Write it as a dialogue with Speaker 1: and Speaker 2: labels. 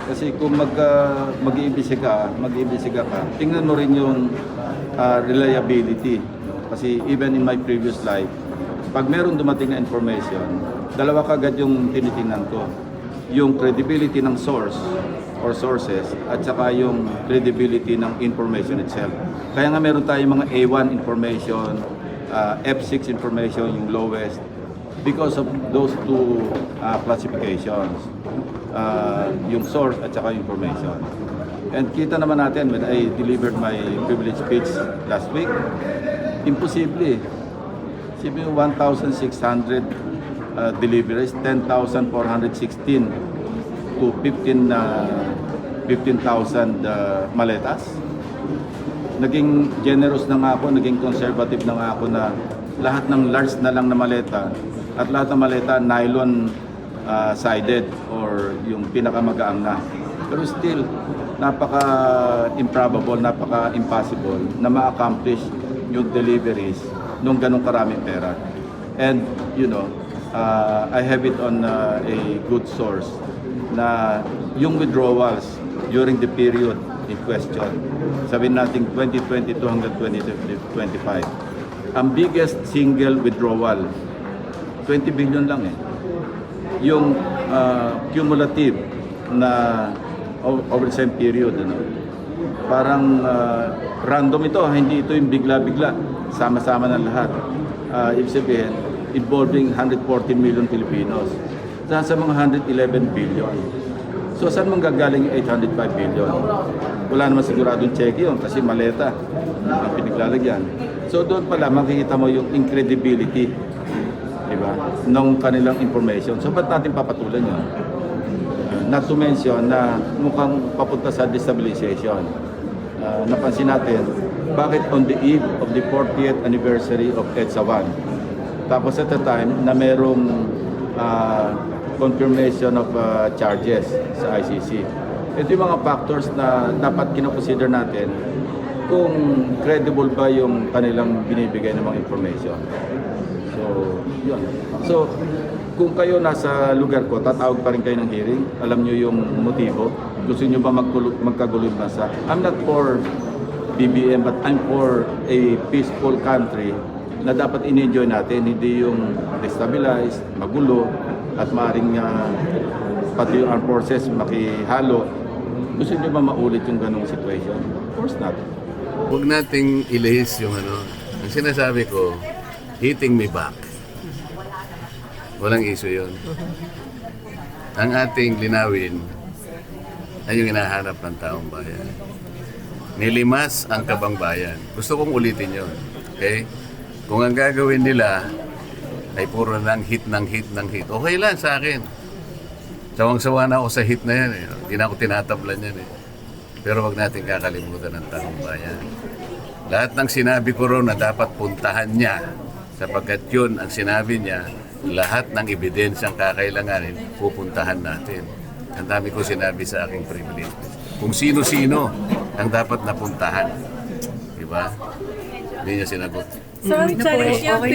Speaker 1: Kasi kung mag-iimbestiga ka, tingnan mo rin yung reliability. Kasi even in my previous life, pag meron dumating na information, dalawa kagad yung tinitingnan ko. Yung credibility ng source or sources at saka yung credibility ng information itself. Kaya nga meron tayong mga A1 information, F6 information, yung lowest, because of those two classifications, yung source at saka information. And kita naman natin when I delivered my privilege speech last week, imposible. Sabi 1,600 deliveries, 10,416 to 15,000 maletas. Naging generous na nga ako, naging conservative na nga ako na lahat ng large na lang na maleta at lahat ng maleta nylon sided or yung pinakamagaang na. Pero still, napaka-improbable, napaka-impossible na ma-accomplish yung deliveries nung ganong karaming pera. And, you know, I have it on a good source na yung withdrawals during the period in question, sabihin natin 2022 hanggang 2025, ang biggest single withdrawal, 20 billion lang eh. Yung cumulative na over the same period, ano, parang random ito, hindi ito yung bigla-bigla, sama-sama ng lahat. Ibig sabihin, involving 114 million Filipinos. Sa mga 111 billion. So saan manggagaling yung 805 billion? Wala naman siguradong check yun kasi maleta ang pinaglalagyan. So doon pala makikita mo yung incredibility, diba, ng kanilang information. So ba't natin papatulan yun? Not to mention na mukhang papunta sa destabilization. Napansin natin, bakit on the eve of the 40th anniversary of EDSA 1, tapos at the time na merong confirmation of charges sa ICC. Ito yung mga factors na dapat kinoconsider natin kung credible ba yung kanilang binibigay ng mga information. So, yun. So, kung kayo nasa lugar ko, tatawag pa rin kayo ng hearing, alam nyo yung motibo, gusto nyo ba magkagulo yung bansa? I'm not for BBM, but I'm for a peaceful country na dapat in-enjoy natin, hindi yung destabilize, magulo, at maaaring pati yung armed forces makihalo. Gusto nyo ba maulit yung ganong situation? Of course not.
Speaker 2: Huwag nating ilihis yung ano. Ang sinasabi ko, hitting me back. Walang issue yun. Ang ating linawin ay yung hinahanap ng taong bayan. Nilimas ang kabang bayan. Gusto kong ulitin yun. Okay? Kung ang gagawin nila ay puro lang hit ng hit ng hit, okay lang sa akin. Sawang-sawa na ako sa hit na yan. Eh. Hindi na ako tinatablan yan. Eh. Pero wag natin kakalimutan ng taong bayan. Lahat ng sinabi ko ron na dapat puntahan niya, sapagkat yun ang sinabi niya, lahat ng ebidensyang kakailanganin, pupuntahan natin. Ang dami ko sinabi sa aking privilege. Kung sino-sino ang dapat napuntahan. Diba? Hindi niya sinagot.
Speaker 3: So,